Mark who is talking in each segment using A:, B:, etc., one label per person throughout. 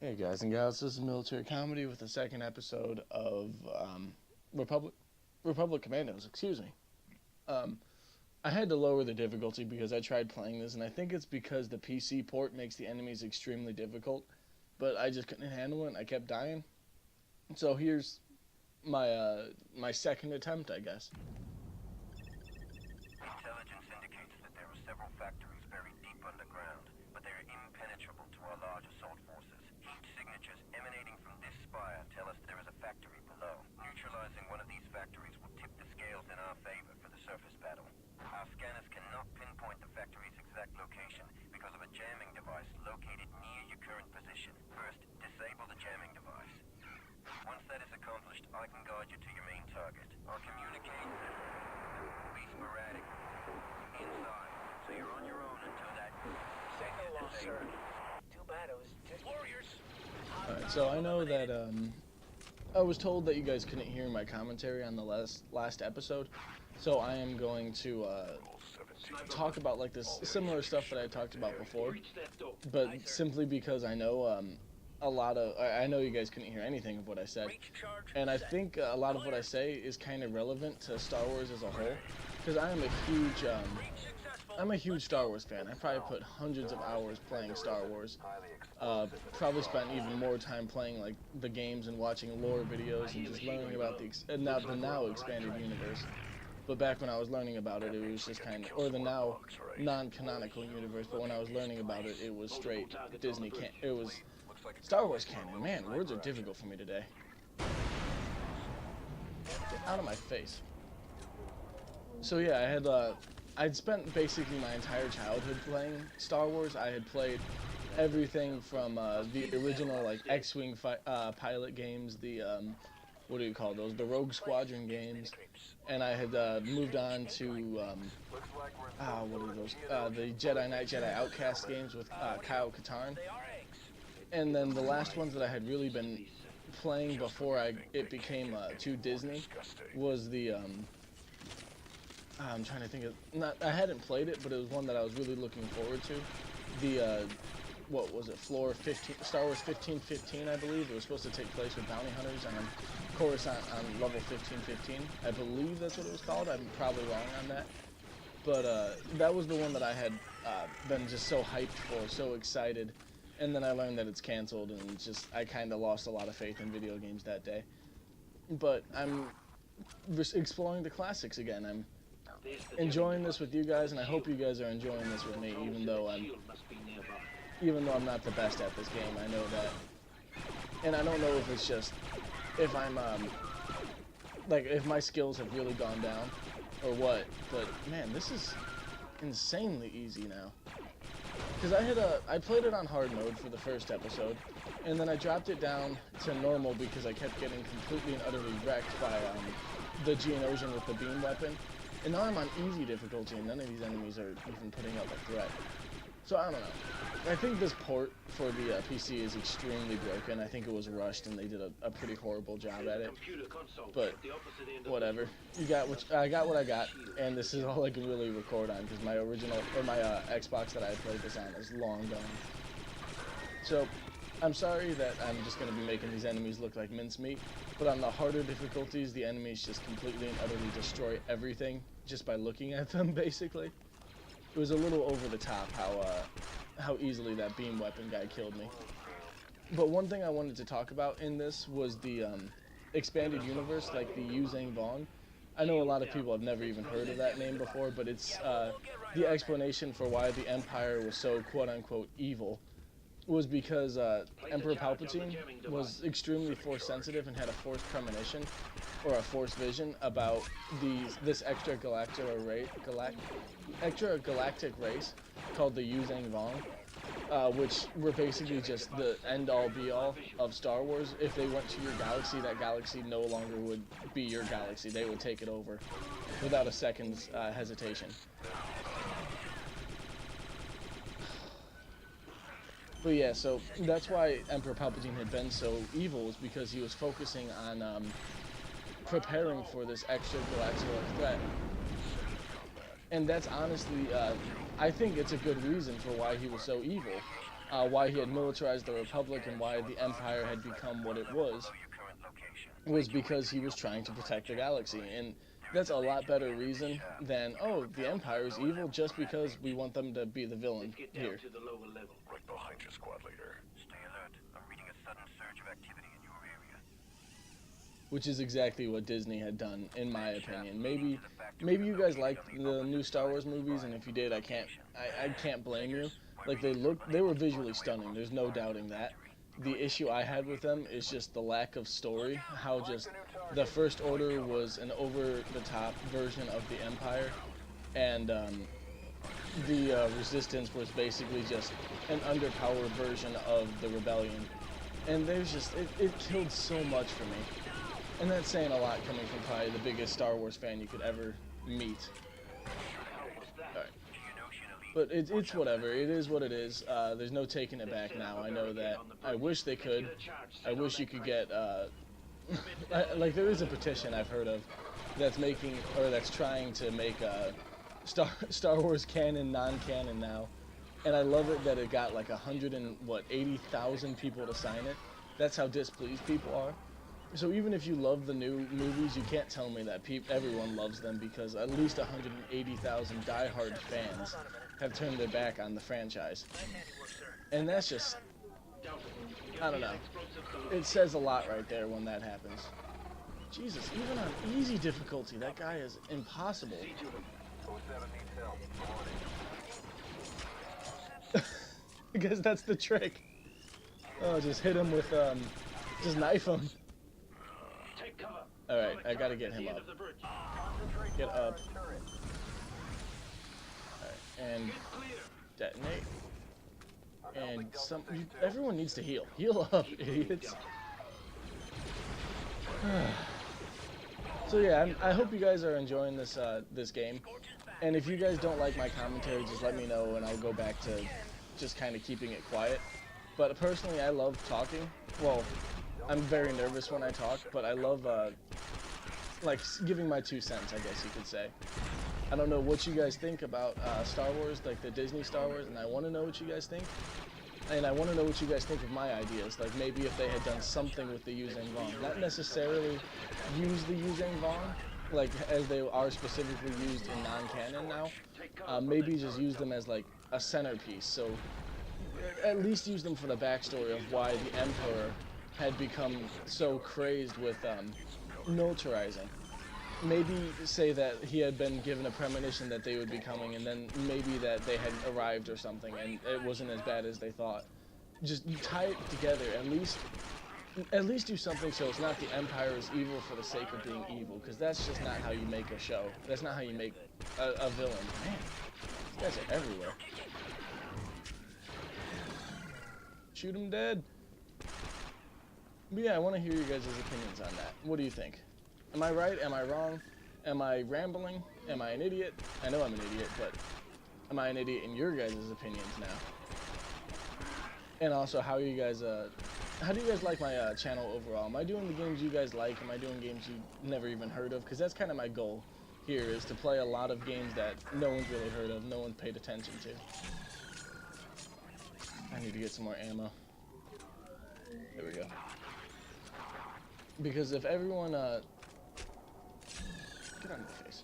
A: Hey guys and gals, this is Military Comedy with the second episode of Republic Republic Commandos. Excuse me. Um, I had to lower the difficulty because I tried playing this, and I think it's because the PC port makes the enemies extremely difficult. But I just couldn't handle it, and I kept dying. So here's my second attempt, I guess.
B: Intelligence indicates that there are several factories buried deep underground, but they are impenetrable to our large assault forces. Heat signatures emanating from this spire tell us there is a factory below. Neutralizing one of these factories will tip the scales in our favor for the surface battle. Our scanners cannot pinpoint the factory's exact location because of a jamming device located near your current position. First, disable the jamming device. Once that is accomplished, I can guide you to your main target. Our communication will be sporadic. Inside, so you're on your own until that
C: Signal lost, sir. Too bad it was just warriors.
A: Alright, so I know that I was told that you guys couldn't hear my commentary on the last episode, so I am going to talk about like this similar stuff that I talked about before, but simply because I know I know you guys couldn't hear anything of what I said, and I think a lot of what I say is kind of relevant to Star Wars as a whole, because I am I'm a huge Star Wars fan. I probably put hundreds of hours playing Star Wars. Probably spent even more time playing like the games and watching lore videos and just learning about the now expanded universe. But back when I was learning about it, it was just kind of, or the now non-canonical universe. But when I was learning about it, it was straight Disney it was Star Wars canon. Man, words are difficult for me today. Get out of my face. So yeah, I'd spent basically my entire childhood playing Star Wars. I had played everything from the original like X-wing pilot games, the what do you call those? The Rogue Squadron games, and I had moved on to what are those? The Jedi Knight, Jedi Outcast games with Kyle Katarn, and then the last ones that I had really been playing before it became too Disney was the I'm trying to think of, I hadn't played it, but it was one that I was really looking forward to. The, what was it, Floor 15, Star Wars 1515, I believe. It was supposed to take place with bounty hunters on Coruscant on level 1515. I believe that's what it was called. I'm probably wrong on that. But that was the one that I had been just so hyped for, so excited. And then I learned that it's canceled, and I kind of lost a lot of faith in video games that day. But I'm exploring the classics again. I'm enjoying this with you guys, and I hope you guys are enjoying this with me, even though I'm not the best at this game. I know that, and I don't know if it's just if I'm like if my skills have really gone down or what. But man, this is insanely easy now. Because I played it on hard mode for the first episode, and then I dropped it down to normal because I kept getting completely and utterly wrecked by the Geonosian with the beam weapon. And now I'm on easy difficulty, and none of these enemies are even putting up a threat. So I don't know. I think this port for the PC is extremely broken. I think it was rushed, and they did a pretty horrible job at it. But whatever. I got what I got, and this is all I can really record on because my Xbox that I played this on is long gone. So I'm sorry that I'm just going to be making these enemies look like mincemeat, but on the harder difficulties, the enemies just completely and utterly destroy everything just by looking at them, basically. It was a little over the top how easily that beam weapon guy killed me. But one thing I wanted to talk about in this was the expanded universe, like the Yuzhang Vong. I know a lot of people have never even heard of that name before, but it's the explanation for why the Empire was so quote-unquote evil was because Emperor Palpatine was extremely force sensitive and had a force premonition or a force vision about this extragalactic race called the Yuzhang Vong, which were basically just the end-all be-all of Star Wars. If they went to your galaxy, that galaxy no longer would be your galaxy. They would take it over without a second's hesitation. But yeah, so that's why Emperor Palpatine had been so evil, is because he was focusing on preparing for this extragalactic threat. And that's honestly, I think it's a good reason for why he was so evil. why he had militarized the Republic and why the Empire had become what it was because he was trying to protect the galaxy. And that's a lot better reason than, oh, the Empire is evil just because we want them to be the villain here.
D: Right behind you, squad leader.
B: Stay alert. I'm reading a sudden surge of activity in your area.
A: Which is exactly what Disney had done, in my opinion. Maybe you guys liked the new Star Wars movies, and if you did, I can't blame you. Like, they were visually stunning. There's no doubting that. The issue I had with them is just the lack of story. How just the First Order was an over-the-top version of the Empire, and the Resistance was basically just an underpowered version of the Rebellion. And there's just it killed so much for me. And that's saying a lot coming from probably the biggest Star Wars fan you could ever meet. Alright. But it's whatever. It is what it is. There's no taking it back now. I know that. I wish they could. I wish you could get, like, there is a petition I've heard of that's making, or that's trying to make Star Wars canon non-canon now. And I love it that it got like 80,000 people to sign it. That's how displeased people are. So even if you love the new movies, you can't tell me that everyone loves them, because at least 180,000 diehard fans have turned their back on the franchise. And that's just, I don't know. It says a lot right there when that happens. Jesus, even on easy difficulty, that guy is impossible. Because that's the trick. Oh, just hit him with, just knife him. Alright, I gotta get him up. Get up. Alright, and detonate. And everyone needs to heal. Heal up, idiots. So yeah, I hope you guys are enjoying this this game. And if you guys don't like my commentary, just let me know and I'll go back to just kind of keeping it quiet. But personally, I love talking. Well, I'm very nervous when I talk, but I love like giving my 2 cents, I guess you could say. I don't know what you guys think about Star Wars, like the Disney Star Wars, and I want to know what you guys think. And I want to know what you guys think of my ideas, like maybe if they had done something with the Yuzhang Vong. Not necessarily use the Yuzhang Vong, like as they are specifically used in non-canon now. Maybe just use them as like a centerpiece, so at least use them for the backstory of why the Emperor had become so crazed with militarizing. Maybe say that he had been given a premonition that they would be coming, and then maybe that they had arrived or something, and it wasn't as bad as they thought. Just tie it together. At least do something so it's not the Empire is evil for the sake of being evil, because that's just not how you make a show. That's not how you make a villain. Man, these guys are everywhere. Shoot him dead. But yeah, I want to hear you guys' opinions on that. What do you think? Am I right? Am I wrong? Am I rambling? Am I an idiot? I know I'm an idiot, but am I an idiot in your guys' opinions now? And also, how do you guys like my channel overall? Am I doing the games you guys like? Am I doing games you never even heard of? Because that's kind of my goal here, is to play a lot of games that no one's really heard of, no one's paid attention to. I need to get some more ammo. There we go. Because if everyone, get on my face.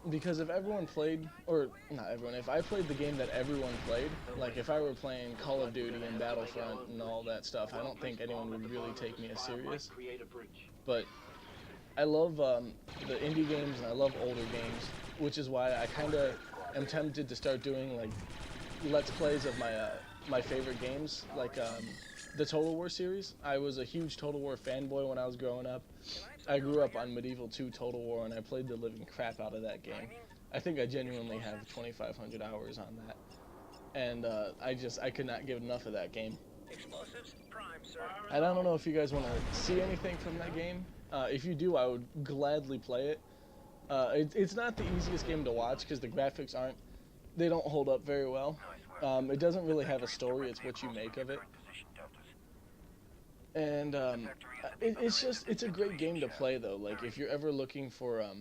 A: Because if everyone played, or not everyone, if I played the game that everyone played, like if I were playing Call of Duty and Battlefront and all that stuff, I don't think anyone would really take me as serious. But I love the indie games and I love older games, which is why I kind of am tempted to start doing like Let's Plays of my favorite games, like the Total War series. I was a huge Total War fanboy when I was growing up. I grew up on Medieval 2 Total War, and I played the living crap out of that game. I think I genuinely have 2,500 hours on that. And I could not get enough of that game.
C: Explosives prime, sir.
A: I don't know if you guys want to see anything from that game. If you do, I would gladly play it. It's not the easiest game to watch, because the graphics they don't hold up very well. It doesn't really have a story, it's what you make of it. And it's a great game to play though. Like if you're ever looking for a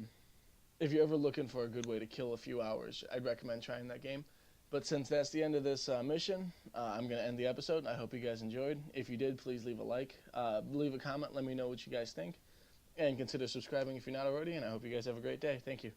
A: good way to kill a few hours, I'd recommend trying that game. But since that's the end of this mission, I'm going to end the episode. I hope you guys enjoyed. If you did, please leave a like, leave a comment, let me know what you guys think, and consider subscribing if you're not already, and I hope you guys have a great day. Thank you.